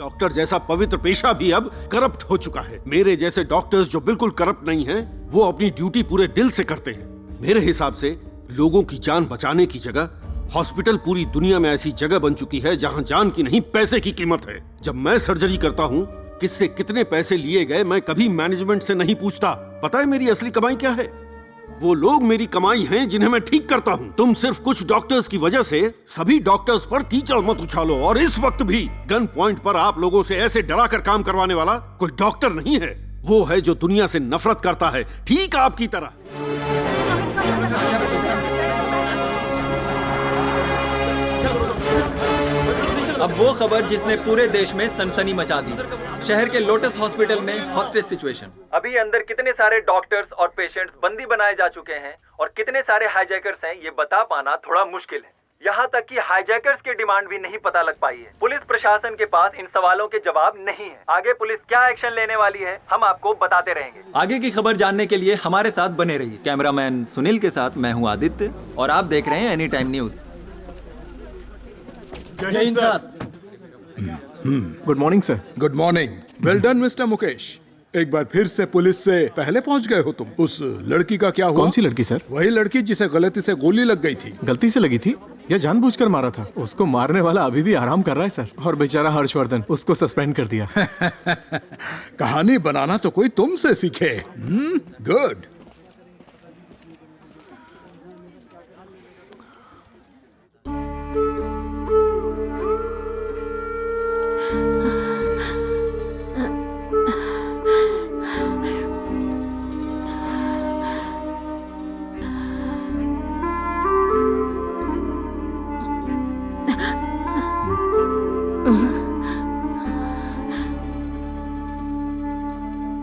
Doctor जैसा पवित्र पेशा भी अब करप्ट हो चुका है। मेरे जैसे डॉक्टर्स जो बिल्कुल करप्ट नहीं हैं, वो अपनी ड्यूटी पूरे दिल से करते हैं। मेरे हिसाब से लोगों की जान बचाने की जगह हॉस्पिटल पूरी दुनिया में ऐसी जगह बन चुकी है जहां जान की नहीं पैसे की कीमत है। जब मैं सर्जरी करता हूं, किससे कितने पैसे लिए गए मैं कभी मैनेजमेंट से नहीं पूछता। पता है मेरी असली कमाई क्या है? वो लोग मेरी कमाई हैं जिन्हें मैं ठीक करता हूं। तुम सिर्फ कुछ डॉक्टर्स की वजह से सभी डॉक्टर्स पर कीचड़ मत उछालो। और इस वक्त भी गन पॉइंट पर आप लोगों से ऐसे डरा कर काम करवाने वाला कोई डॉक्टर नहीं है। वो है जो दुनिया से नफरत करता है, ठीक आपकी तरह। अब वो खबर जिसने पूरे देश में सनसनी मचा दी। शहर के लोटस हॉस्पिटल में हॉस्टेज सिचुएशन। अभी अंदर कितने सारे डॉक्टर्स और पेशेंट्स बंदी बनाए जा चुके हैं और कितने सारे हाईजैकर्स हैं, ये बता पाना थोड़ा मुश्किल है। यहाँ तक कि हाईजैकर्स की डिमांड भी नहीं पता लग पाई है। पुलिस प्रशासन के पास इन सवालों के जवाब नहीं है। आगे पुलिस क्या एक्शन लेने वाली है, हम आपको बताते रहेंगे। आगे की खबर जानने के लिए हमारे साथ बने रहिए। कैमरामैन सुनील के साथ मैं हूँ आदित्य और आप देख रहे हैं any time news. Jai Hind sir. Good morning sir. Good morning. Well done Mister Mukesh. एक बार फिर से पुलिस से पहले पहुंच गए हो तुम। उस लड़की का क्या हुआ? कौन सी लड़की सर? वही लड़की जिसे गलती से गोली लग गई थी। गलती से लगी थी या जानबूझकर मारा था? उसको मारने वाला अभी भी आराम कर रहा है सर, और बेचारा हर्षवर्धन, उसको सस्पेंड कर दिया। कहानी बनाना तो कोई तुमसे सीखे। गुड।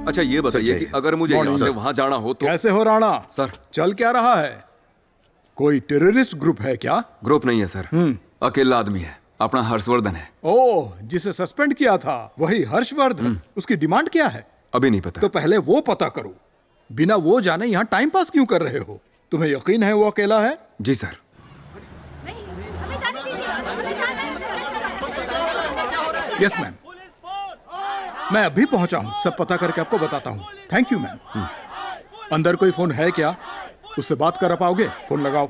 अच्छा ये बताइए कि अगर मुझे यहाँ से वहाँ जाना हो तो? कैसे हो राणा? सर चल क्या रहा है? कोई टेररिस्ट ग्रुप है क्या? ग्रुप नहीं है सर, अकेला आदमी है, अपना हर्षवर्धन है। ओह, जिसे सस्पेंड किया था वही हर्षवर्धन। उसकी डिमांड क्या है? अभी नहीं पता। तो पहले वो पता करो। बिना वो जाने यहाँ टाइम पास क्यों कर रहे हो? तुम्हें यकीन है वो अकेला है? जी सर। यस मैम, मैं अभी पहुंचा हूं। सब पता करके आपको बताता हूं। Thank you ma'am. अंदर कोई फोन है क्या? उससे बात कर पाओगे? फोन लगाओ।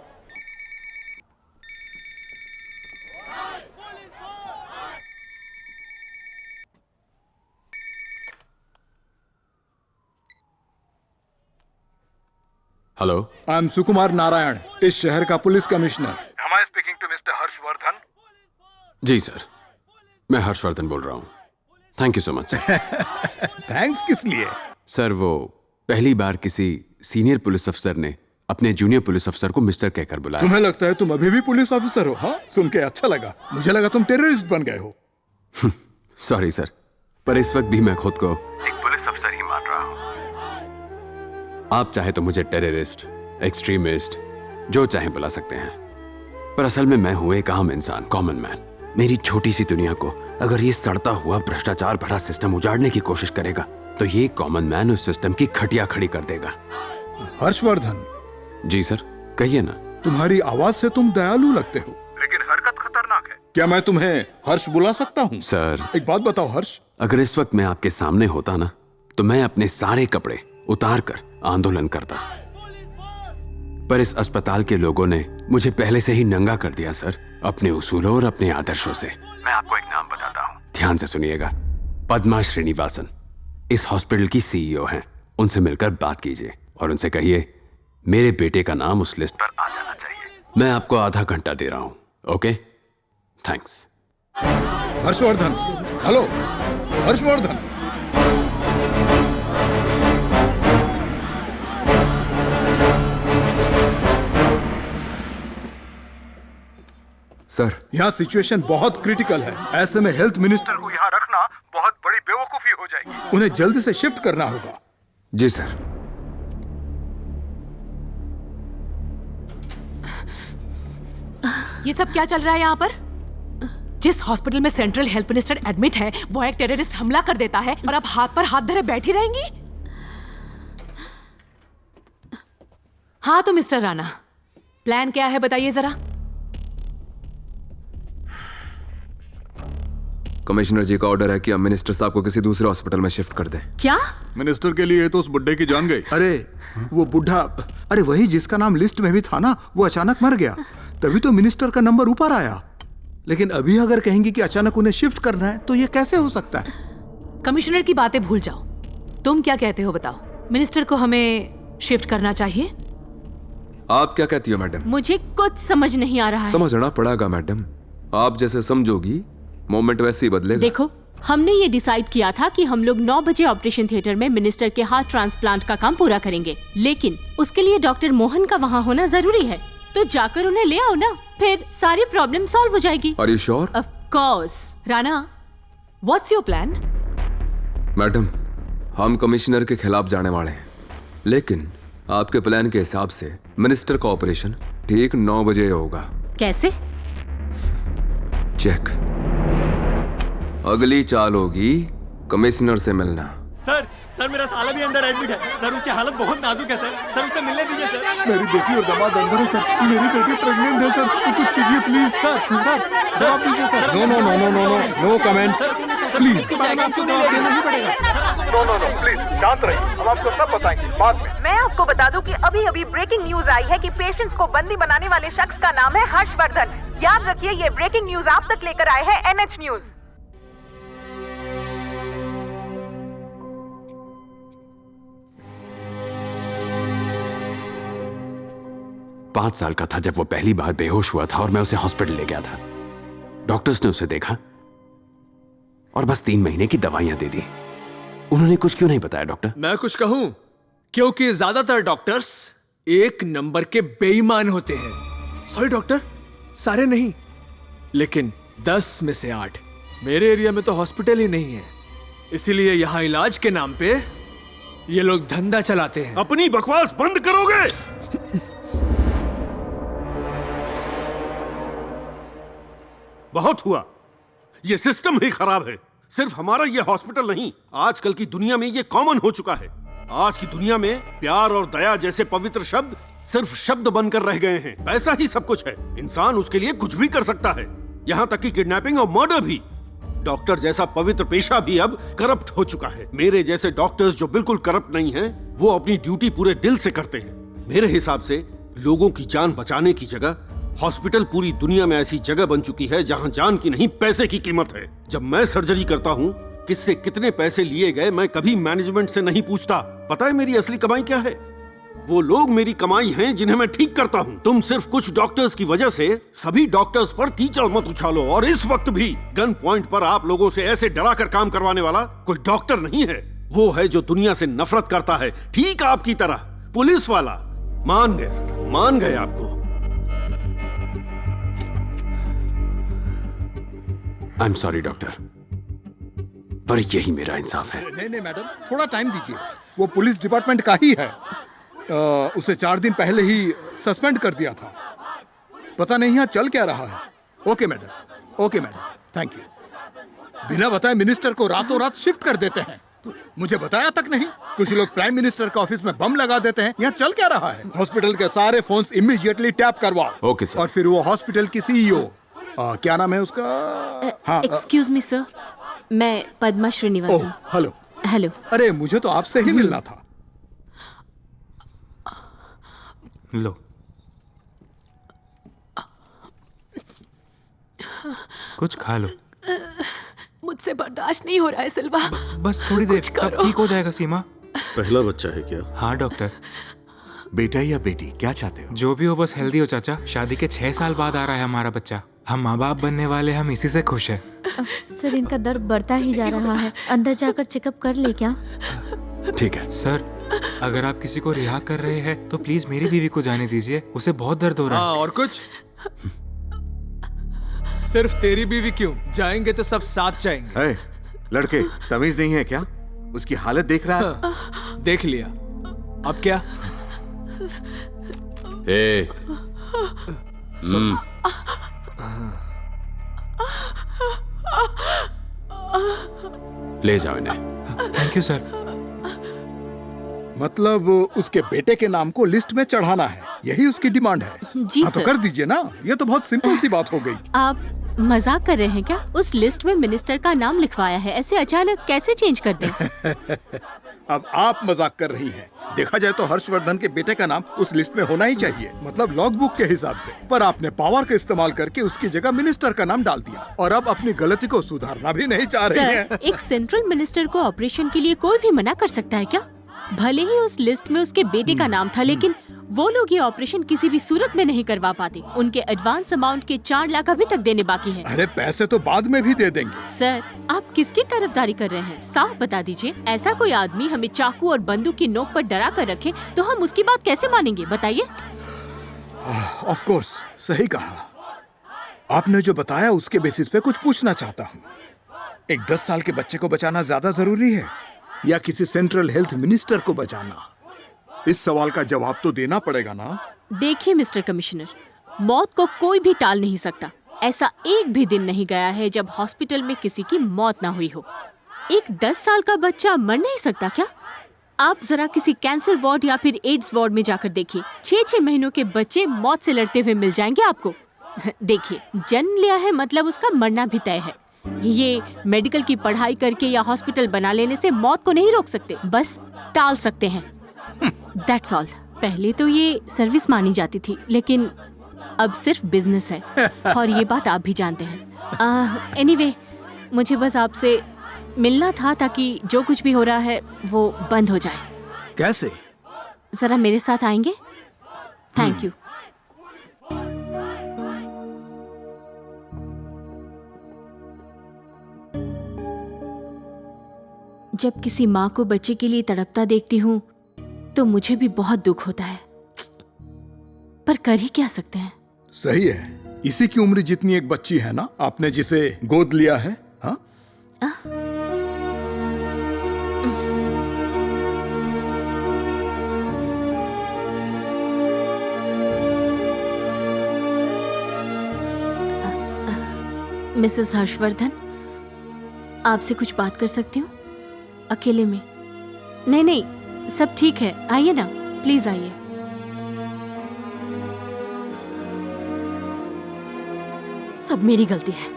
Hello, I am Sukumar Narayan, इस शहर का police commissioner. Am I speaking to Mr. Harshvardhan? जी सर, मैं हर्षवर्धन बोल रहा हूँ। Thank you so much. Thanks किस लिए? सर वो पहली बार किसी सीनियर पुलिस अफसर ने अपने जूनियर पुलिस अफसर को मिस्टर कहकर बुलाया। तुम्हें लगता है तुम अभी भी पुलिस ऑफिसर हो? हाँ, सुन के अच्छा लगा। मुझे लगा तुम टेररिस्ट बन गए हो। सॉरी सर, पर इस वक्त भी मैं खुद को एक पुलिस अफसर ही मान रहा हूँ। आप चाहे तो मुझे टेररिस्ट, एक्सट्रीमिस्ट, जो चाहे बुला सकते हैं, पर असल में मैं हूं एक आम इंसान, कॉमन मैन। मेरी छोटी सी दुनिया को अगर ये सड़ता हुआ भ्रष्टाचार भरा सिस्टम उजाड़ने की कोशिश करेगा तो ये कॉमन मैन उस सिस्टम की खटिया खड़ी कर देगा। हर्षवर्धन। जी सर, कहिए ना। तुम्हारी आवाज से तुम दयालु लगते हो, लेकिन हरकत खतरनाक है। क्या मैं तुम्हें हर्ष बुला सकता हूँ? सर एक बात बताओ हर्ष, अगर इस वक्त मैं आपके सामने होता ना तो मैं अपने सारे कपड़े उतार कर आंदोलन करता, पर इस अस्पताल के लोगों ने मुझे पहले से ही नंगा कर दिया सर, अपने उसूलों और अपने आदर्शों से। मैं आपको एक नाम बताता हूँ, ध्यान से सुनिएगा। पद्मा श्रीनिवासन इस हॉस्पिटल की सीईओ हैं। उनसे मिलकर बात कीजिए और उनसे कहिए मेरे बेटे का नाम उस लिस्ट पर आ जाना चाहिए। मैं आपको आधा घंटा दे रहा हूँ। Okay, thanks. Harshvardhan. Hello Harshvardhan. Sir यहाँ सिचुएशन बहुत क्रिटिकल है। ऐसे में हेल्थ मिनिस्टर को यहाँ रखना बहुत बड़ी बेवकूफी हो जाएगी। उन्हें जल्दी से शिफ्ट करना होगा। जी सर। ये सब क्या चल रहा है यहाँ पर? जिस हॉस्पिटल में सेंट्रल हेल्थ मिनिस्टर एडमिट है वो एक टेररिस्ट हमला कर देता है और आप हाथ पर हाथ धरे बैठी रहेंगी? हाँ तो मिस्टर राणा, प्लान क्या है बताइए जरा। कमिश्नर जी का ऑर्डर है कि अब मिनिस्टर साहब को किसी दूसरे हॉस्पिटल में शिफ्ट कर दें। क्या? मिनिस्टर के लिए तो उस बुड्ढे की जान गई। अरे वो बुढ़ा, अरे वही जिसका नाम लिस्ट में भी था ना, वो अचानक मर गया, तभी तो मिनिस्टर का नंबर ऊपर आया। लेकिन अभी अगर कहेंगे कि अचानक उन्हें शिफ्ट करना है तो ये कैसे हो सकता है? कमिश्नर की बातें भूल जाओ, तुम क्या कहते हो बताओ? मिनिस्टर को हमें शिफ्ट करना चाहिए? आप क्या कहती हो मैडम? मुझे कुछ समझ नहीं आ रहा है। समझना पड़ेगा मैडम, आप जैसे समझोगी मोमेंट वैसे ही बदलेगा। देखो, हमने ये डिसाइड किया था कि हम लोग 9 बजे ऑपरेशन थिएटर में मिनिस्टर के हार्ट ट्रांसप्लांट का काम पूरा करेंगे, लेकिन उसके लिए डॉक्टर मोहन का वहाँ होना जरूरी है, तो जाकर उन्हें ले आओ ना, फिर सारी प्रॉब्लम सॉल्व हो जाएगी। Are you sure? Of course। Rana, what's your plan? Madam, हम कमिश्नर के खिलाफ जाने वाले हैं, लेकिन आपके प्लान के हिसाब से मिनिस्टर का ऑपरेशन ठीक 9 बजे होगा। कैसे? चेक। अगली चाल होगी कमिश्नर से मिलना। सर मेरा साला भी अंदर एडमिट है सर, उसकी हालत बहुत नाजुक है सर उससे मिलने दीजिए सर। मेरी बेटी और दामाद अंदर है सर, मेरी बेटी प्रेग्नेंट है सर, तो कुछ कीजिए प्लीज। सर जवाब दीजिए sir. No no no no no no no comments please. क्यों नहीं लेंगे? नो प्लीज, शांत रहिए, हम आपको सब बताएंगे बाद में। मैं आपको बता दूं कि अभी अभी ब्रेकिंग न्यूज आई है कि पेशेंट्स को बंदी बनाने वाले शख्स का नाम है हर्षवर्धन। याद रखिए, ये ब्रेकिंग न्यूज आप तक लेकर आए हैं NH न्यूज। पांच साल का था जब वो पहली बार बेहोश हुआ था और मैं उसे हॉस्पिटल ले गया था। डॉक्टर्स ने उसे देखा और बस 3 महीने की दवाइयां दे दी। उन्होंने कुछ क्यों नहीं बताया डॉक्टर? मैं कुछ कहूं? क्योंकि ज्यादातर डॉक्टर्स एक नंबर के बेईमान होते हैं। सॉरी डॉक्टर, सारे नहीं, लेकिन 10 में से 8। मेरे एरिया में तो हॉस्पिटल ही नहीं है, इसीलिए यहां इलाज के नाम पे ये लोग धंधा चलाते हैं। अपनी बकवास बंद करोगे? बहुत हुआ, ये सिस्टम ही खराब है। सिर्फ हमारा ये हॉस्पिटल नहीं, आजकल की दुनिया में ये कॉमन हो चुका है। आज की दुनिया में प्यार और दया जैसे पवित्र शब्द सिर्फ शब्द बनकर रह गए हैं। पैसा ही सब कुछ है, इंसान उसके लिए कुछ भी कर सकता है, यहाँ तक कि किडनैपिंग और मर्डर भी। डॉक्टर जैसा पवित्र पेशा भी अब करप्ट हो चुका है। मेरे जैसे डॉक्टर्स जो बिल्कुल करप्ट नहीं हैं, वो अपनी ड्यूटी पूरे दिल से करते हैं। मेरे हिसाब से लोगों की जान बचाने की जगह हॉस्पिटल पूरी दुनिया में ऐसी जगह बन चुकी है जहां जान की नहीं पैसे की कीमत है। जब मैं सर्जरी करता हूं, किससे कितने पैसे लिए गए मैं कभी मैनेजमेंट से नहीं पूछता। पता है मेरी असली कमाई क्या है? वो लोग मेरी कमाई हैं जिन्हें मैं ठीक करता हूं। तुम सिर्फ कुछ डॉक्टर्स की वजह से सभी डॉक्टर्स पर कीचड़ मत उछालो। और इस वक्त भी गन पॉइंट पर आप लोगों से ऐसे डरा कर काम करवाने वाला कोई डॉक्टर नहीं है। वो है जो दुनिया से नफरत करता है, ठीक आपकी तरह। पुलिस वाला। मान गए सर, मान गए आपको। आई एम सॉरी डॉक्टर, पर यही मेरा इंसाफ है। नहीं मैडम, थोड़ा टाइम दीजिए। वो पुलिस डिपार्टमेंट का ही है। उसे 4 दिन पहले ही सस्पेंड कर दिया था। पता नहीं यहाँ चल क्या रहा है। Okay madam, thank you. बिना बताए मिनिस्टर को रातों रात शिफ्ट कर देते हैं, मुझे बताया तक नहीं। कुछ लोग प्राइम मिनिस्टर के ऑफिस में बम लगा देते हैं। यहाँ चल क्या रहा है? हॉस्पिटल के सारे फोन्स इमीडिएटली टैप करवाओ। Okay sir. और फिर वो हॉस्पिटल की CEO, क्या नाम है उसका? हाँ, एक्सक्यूज मी सर, मैं पद्मा श्रीनिवासन। हेलो। हेलो। अरे मुझे तो आपसे ही मिलना था। लो, कुछ खा लो। मुझसे बर्दाश्त नहीं हो रहा है सिल्वा। बस थोड़ी देर, सब ठीक हो जाएगा। सीमा, पहला बच्चा है क्या? हाँ डॉक्टर। बेटा या बेटी, क्या चाहते हो? जो भी हो, बस हेल्दी हो चाचा। शादी के 6 साल बाद आ रहा है हमारा बच्चा। हम माँ बाप बनने वाले, हम इसी से खुश है। सर, इनका दर्द बढ़ता ही जा रहा है, अंदर जाकर चेकअप कर ले क्या? ठीक है सर, अगर आप किसी को रिहा कर रहे हैं तो प्लीज मेरी बीवी को जाने दीजिए, उसे बहुत दर्द हो रहा है। और कुछ? सिर्फ तेरी बीवी क्यों? जाएंगे तो सब साथ जाएंगे। लड़के, तमीज नहीं है क्या? उसकी हालत देख रहा है। देख लिया, अब क्या? ले जाओ इन्हें। Thank you sir. मतलब उसके बेटे के नाम को लिस्ट में चढ़ाना है, यही उसकी डिमांड है? जी हाँ, तो सर। कर दीजिए ना, ये तो बहुत सिंपल सी बात हो गई। आप मजाक कर रहे हैं क्या? उस लिस्ट में मिनिस्टर का नाम लिखवाया है, ऐसे अचानक कैसे चेंज कर दें? अब आप मजाक कर रही हैं। देखा जाए तो हर्षवर्धन के बेटे का नाम उस लिस्ट में होना ही चाहिए, मतलब लॉग बुक के हिसाब से। पर आपने पावर का इस्तेमाल करके उसकी जगह मिनिस्टर का नाम डाल दिया और अब अपनी गलती को सुधारना भी नहीं चाह रही हैं। सर, एक सेंट्रल मिनिस्टर को ऑपरेशन के लिए कोई भी मना कर सकता है क्या? भले ही उस लिस्ट में उसके बेटे का नाम था, लेकिन वो लोग ये ऑपरेशन किसी भी सूरत में नहीं करवा पाते। उनके एडवांस अमाउंट के 4 लाख अभी तक देने बाकी है। अरे पैसे तो बाद में भी दे देंगे। सर, आप किसकी तरफदारी कर रहे हैं? साफ बता दीजिए। ऐसा कोई आदमी हमें चाकू और बंदूक की नोक पर डरा कर रखे तो हम उसकी बात कैसे मानेंगे, बताइए? ऑफ कोर्स, सही कहा। आपने जो बताया उसके बेसिस पे कुछ पूछना चाहता हूँ। एक 10 साल के बच्चे को बचाना ज्यादा जरूरी है या किसी सेंट्रल हेल्थ मिनिस्टर को बचाना? इस सवाल का जवाब तो देना पड़ेगा ना। देखिए मिस्टर कमिश्नर, मौत को कोई भी टाल नहीं सकता। ऐसा एक भी दिन नहीं गया है जब हॉस्पिटल में किसी की मौत ना हुई हो। एक 10 साल का बच्चा मर नहीं सकता क्या? आप जरा किसी कैंसर वार्ड या फिर एड्स वार्ड में जाकर देखिए, 6-6 महीनों के बच्चे मौत से लड़ते हुए मिल जाएंगे आपको। देखिए, जन्म लिया है मतलब उसका मरना भी तय है। ये मेडिकल की पढ़ाई करके या हॉस्पिटल बना लेने से मौत को नहीं रोक सकते, बस टाल सकते हैं। That's all। पहले तो ये सर्विस मानी जाती थी, लेकिन अब सिर्फ बिजनेस है और ये बात आप भी जानते हैं। एनीवे, मुझे बस आपसे मिलना था ताकि जो कुछ भी हो रहा है वो बंद हो जाए। कैसे? जरा मेरे साथ आएंगे? Thank you. जब किसी माँ को बच्चे के लिए तड़पता देखती हूँ तो मुझे भी बहुत दुख होता है, पर कर ही क्या सकते हैं। सही है, इसी की उम्र जितनी एक बच्ची है ना, आपने जिसे गोद लिया है। हाँ? मिसेस हर्षवर्धन, आपसे कुछ बात कर सकती हूँ अकेले में? नहीं, सब ठीक है, आइए ना, प्लीज आइए। सब मेरी गलती है।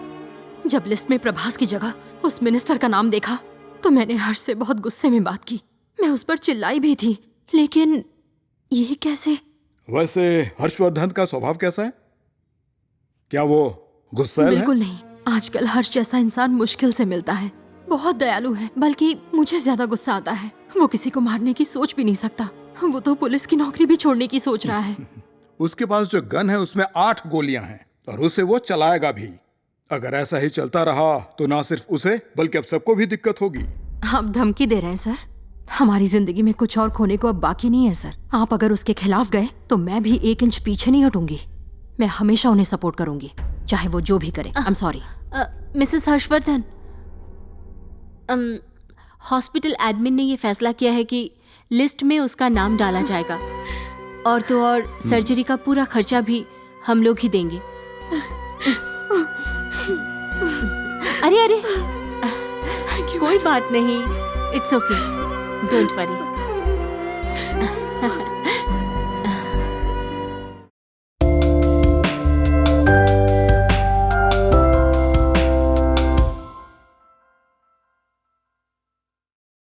जब लिस्ट में प्रभास की जगह उस मिनिस्टर का नाम देखा तो मैंने हर्ष से बहुत गुस्से में बात की। मैं उस पर चिल्लाई भी थी, लेकिन ये कैसे? वैसे हर्षवर्धन का स्वभाव कैसा है? क्या वो गुस्सैल है? बिल्कुल नहीं। आजकल हर्ष जैसा इंसान मुश्किल से मिलता है। बहुत दयालु है, बल्कि मुझे ज्यादा गुस्सा आता है। वो किसी को मारने की सोच भी नहीं सकता। वो तो पुलिस की नौकरी भी छोड़ने की सोच रहा है। उसके पास जो गन है उसमें 8 गोलियां हैं और उसे वो चलाएगा भी। अगर ऐसा ही चलता रहा तो ना सिर्फ उसे बल्कि अब सबको भी दिक्कत होगी। आप धमकी दे रहे हैं सर? हमारी जिंदगी में कुछ और खोने को अब बाकी नहीं है सर। आप अगर उसके खिलाफ गए तो मैं भी 1 इंच पीछे नहीं हटूंगी। मैं हमेशा उन्हें सपोर्ट करूंगी, चाहे वो जो भी करे। I am sorry. Mrs Harshvardhan, hospital admin ने ये फैसला किया है कि लिस्ट में उसका नाम डाला जाएगा, और तो और सर्जरी का पूरा खर्चा भी हम लोग ही देंगे। अरे कोई बात नहीं, इट्स ओके, डोंट वरी।